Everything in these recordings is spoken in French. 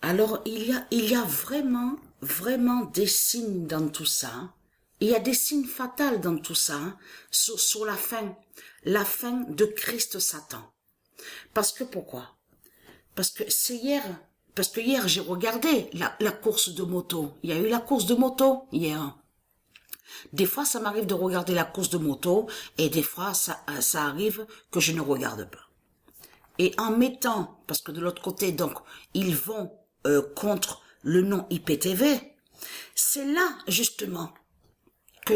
Alors, il y a vraiment, vraiment des signes dans tout ça. Il y a des signes fatals dans tout ça, sur la fin de Christ Satan. Parce que pourquoi? Parce que hier j'ai regardé la course de moto. Il y a eu la course de moto hier. Des fois, ça m'arrive de regarder la course de moto et des fois, ça arrive que je ne regarde pas. Et en mettant, parce que de l'autre côté, donc, ils vont contre le nom IPTV, c'est là, justement, que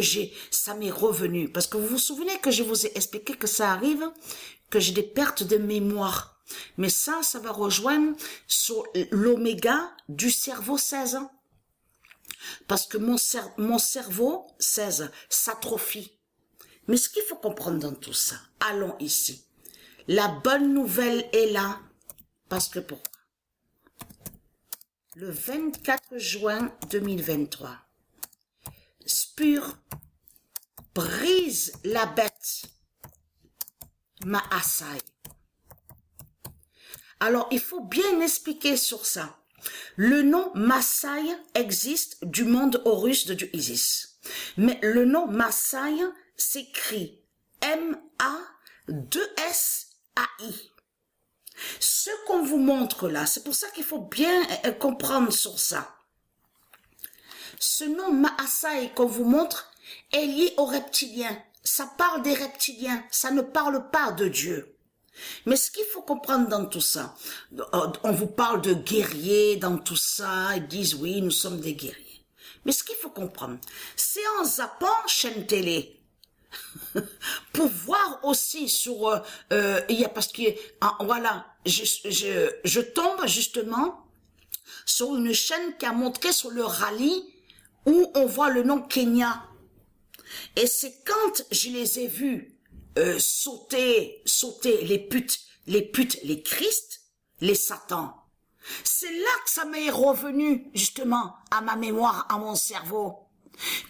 ça m'est revenu. Parce que vous vous souvenez que je vous ai expliqué que ça arrive, que j'ai des pertes de mémoire. Mais ça va rejoindre sur l'oméga du cerveau 16. Parce que mon cerveau 16 s'atrophie. Mais ce qu'il faut comprendre dans tout ça, allons ici. La bonne nouvelle est là. Parce que pourquoi? Le 24 juin 2023, Spur brise la bête Maasai. Alors, il faut bien expliquer sur ça. Le nom Maasai existe du monde Horus de Dieu Isis. Mais le nom Maasai s'écrit M-A-2-S-A-I. Ce qu'on vous montre là, c'est pour ça qu'il faut bien comprendre sur ça. Ce nom Maasai qu'on vous montre est lié aux reptiliens. Ça parle des reptiliens, ça ne parle pas de Dieu. Mais ce qu'il faut comprendre dans tout ça, on vous parle de guerriers dans tout ça, ils disent oui, nous sommes des guerriers. Mais ce qu'il faut comprendre, c'est en zappant chaîne télé, pour voir aussi sur, il y a parce que, voilà, je tombe justement sur une chaîne qui a montré sur le rallye où on voit le nom Kenya. Et c'est quand je les ai vus sauter les putes, les Christ, les Satans. C'est là que ça m'est revenu, justement, à ma mémoire, à mon cerveau,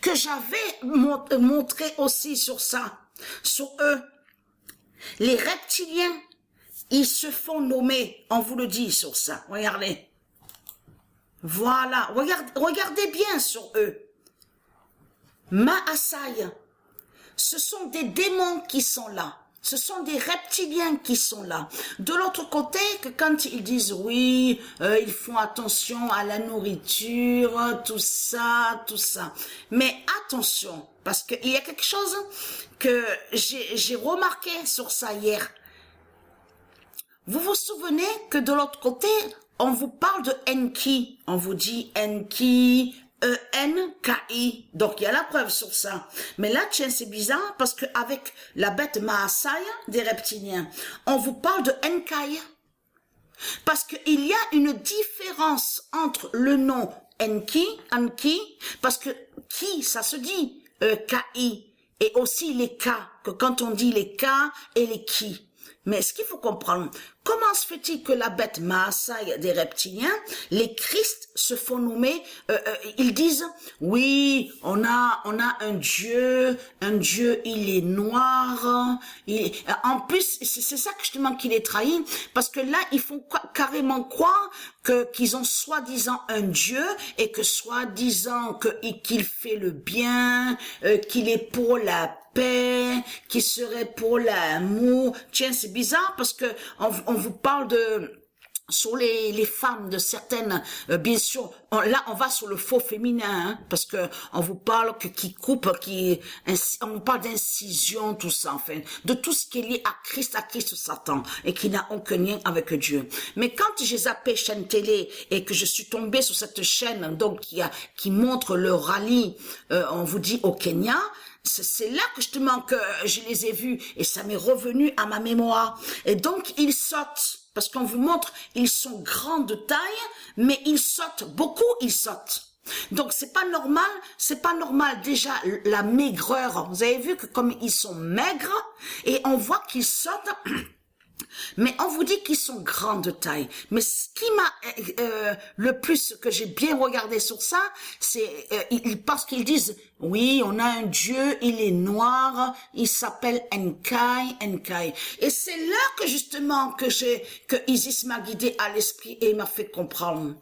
que j'avais montré aussi sur ça, sur eux. Les reptiliens, ils se font nommer, on vous le dit sur ça, regardez. Voilà, regardez bien sur eux. Maasai, ce sont des démons qui sont là. Ce sont des reptiliens qui sont là. De l'autre côté, que quand ils disent oui, ils font attention à la nourriture, tout ça. Mais attention, parce qu'il y a quelque chose que j'ai remarqué sur ça hier. Vous vous souvenez que de l'autre côté, on vous parle de Enki. On vous dit Enki, E-N-K-I. Donc, il y a la preuve sur ça. Mais là, tiens, c'est bizarre parce que avec la bête Maasai des reptiliens, on vous parle de Enkai. Parce qu'il y a une différence entre le nom Enki, parce que qui, ça se dit K-I, et aussi les K, que quand on dit les K et les qui. Mais ce qu'il faut comprendre, comment se fait-il que la bête Maasai des reptiliens, les Christ se font nommer, ils disent, oui, on a un dieu, il est noir, en plus, c'est ça que justement qu'il est trahi, parce que là, ils font carrément croire qu'ils ont soi-disant un dieu, et que soi-disant qu'il fait le bien, qu'il est pour la paix, qui serait pour l'amour. Tiens, c'est bizarre parce que on vous parle sur les femmes de certaines, bien sûr, là on va sur le faux féminin, hein, parce que on vous parle qui coupe, on vous parle d'incision, tout ça, enfin, de tout ce qui est lié à Christ Satan, et qui n'a aucun lien avec Dieu. Mais quand j'ai zappé chaîne télé et que je suis tombée sur cette chaîne, donc qui montre le rallye, on vous dit au Kenya. C'est là que justement que je les ai vus et ça m'est revenu à ma mémoire. Et donc ils sautent, parce qu'on vous montre, ils sont grands de taille, mais ils sautent, beaucoup ils sautent. Donc c'est pas normal déjà la maigreur. Vous avez vu que comme ils sont maigres et on voit qu'ils sautent. Mais on vous dit qu'ils sont grands de taille. Mais ce qui m'a le plus que j'ai bien regardé sur ça, c'est parce qu'ils disent oui, on a un dieu, il est noir, il s'appelle Enkai. Et c'est là que justement que Isis m'a guidé à l'esprit et m'a fait comprendre.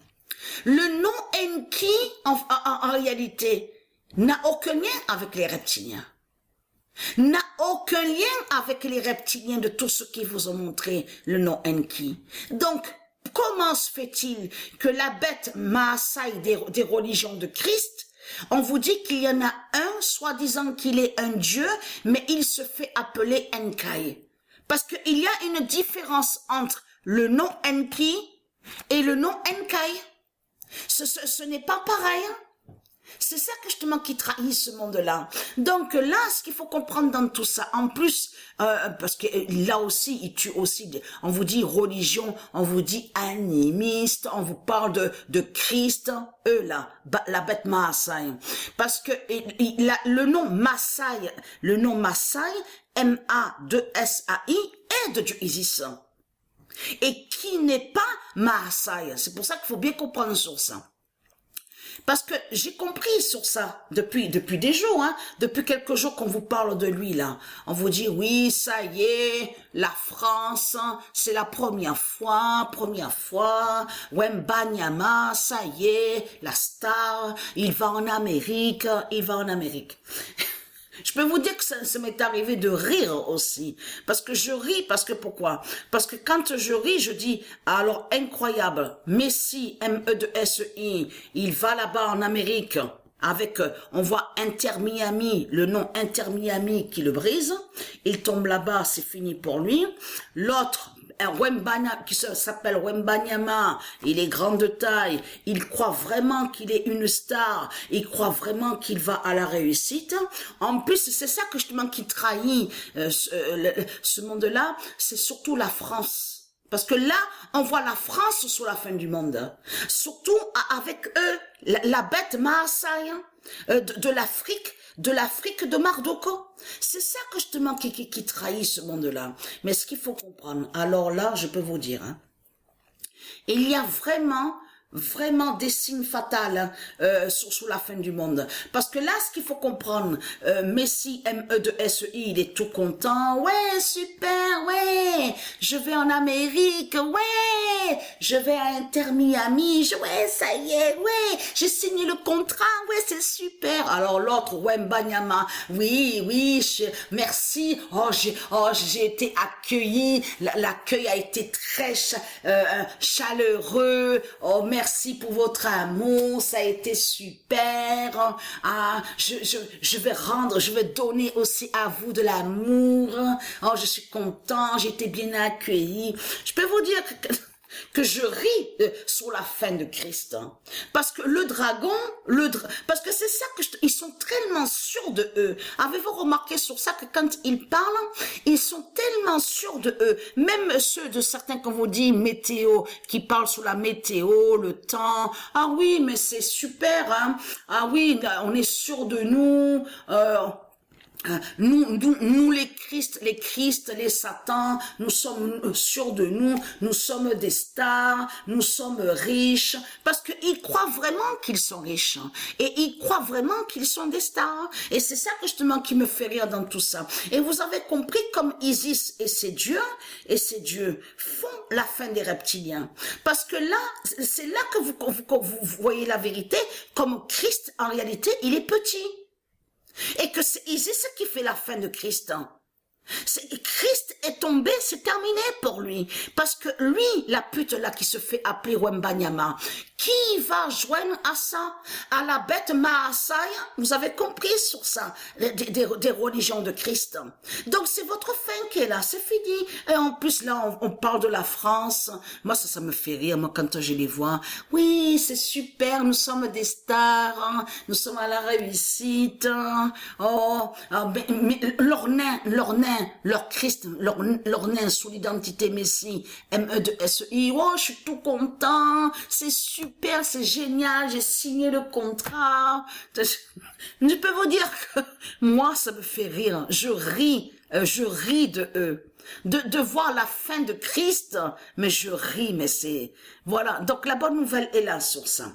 Le nom Enki, en réalité, n'a aucun lien avec les reptiliens. N'a aucun lien avec les reptiliens de tous ceux qui vous ont montré le nom Enki. Donc, comment se fait-il que la bête Maasai des religions de Christ, on vous dit qu'il y en a un, soi-disant qu'il est un dieu, mais il se fait appeler Enkai. Parce qu'il y a une différence entre le nom Enki et le nom Enkai. Ce n'est pas pareil. C'est ça que justement qui trahit ce monde-là. Donc là, ce qu'il faut comprendre dans tout ça, en plus, parce que là aussi, il tue aussi, on vous dit religion, on vous dit animiste, on vous parle de Christ, eux là, la bête Maasai. Parce que le nom Maasai, M-A-2-S-A-I, est de Dieu Isis. Et qui n'est pas Maasai. C'est pour ça qu'il faut bien comprendre sur ça. Parce que j'ai compris sur ça depuis des jours, depuis quelques jours qu'on vous parle de lui là. On vous dit oui, ça y est, la France, c'est la première fois, Wembanyama, ça y est, la star, il va en Amérique. Je peux vous dire que ça m'est arrivé de rire aussi. Parce que je ris, pourquoi? Parce que quand je ris, je dis, alors incroyable, Messi, M-E-2-S-I, il va là-bas en Amérique avec, on voit Inter Miami, le nom Inter Miami qui le brise. Il tombe là-bas, c'est fini pour lui. L'autre, qui s'appelle Wembanyama, il est grand de taille, il croit vraiment qu'il est une star, il croit vraiment qu'il va à la réussite. En plus, c'est ça que justement qui trahit ce monde-là, c'est surtout la France. Parce que là, on voit la France sur la fin du monde. Surtout avec eux, la bête Maasai de l'Afrique de Mardoko. C'est ça que justement qui trahit ce monde-là. Mais ce qu'il faut comprendre, alors là, je peux vous dire, il y a vraiment des signes fatals sur la fin du monde. Parce que là, ce qu'il faut comprendre, Messi, M-E-2-S-I, il est tout content. Ouais, super, ouais, je vais en Amérique, ouais, je vais à Inter Miami, ouais, ça y est, ouais, j'ai signé le contrat, ouais, c'est super. Alors l'autre, Wembanyama, oui, merci, j'ai été accueilli, l'accueil a été très chaleureux, oh, merci pour votre amour, ça a été super. Ah, je vais donner aussi à vous de l'amour. Oh, je suis content, j'ai été bien accueilli. Je peux vous dire que je ris sur la fin de Christ. Parce que le dragon, parce que c'est ça que ils sont tellement sûrs de eux. Avez-vous remarqué sur ça que quand ils parlent, ils sont tellement sûrs de eux. Même ceux de certains, comme vous dit, météo, qui parlent sur la météo, le temps. Ah oui, mais c'est super, hein. Ah oui, on est sûr de nous. Nous les Christ, les Satans, nous sommes sûrs de nous sommes des stars, nous sommes riches, parce qu'ils croient vraiment qu'ils sont riches, et ils croient vraiment qu'ils sont des stars, et c'est ça justement qui me fait rire dans tout ça. Et vous avez compris comme Isis et ses dieux font la fin des reptiliens, parce que là, c'est là que vous voyez la vérité, comme Christ, en réalité, il est petit. Et que c'est Isis qui fait la fin de Christ. Christ est tombé, c'est terminé pour lui. Parce que lui, la pute là qui se fait appeler Wembanyama, qui va joindre à ça, à la bête Maasai, vous avez compris sur ça, des religions de Christ. Donc c'est votre fin qui est là, c'est fini. Et en plus là, on parle de la France. Moi ça me fait rire, moi quand je les vois. Oui, c'est super, nous sommes des stars, nous sommes à la réussite. Mais leur nain, leur Christ, leur nain sous l'identité Messie, M-E-2-S-I, oh, je suis tout content, c'est super, c'est génial, j'ai signé le contrat. Je peux vous dire que moi, ça me fait rire, je ris de eux. De voir la fin de Christ, mais je ris, mais c'est... Voilà, donc la bonne nouvelle est là sur ça.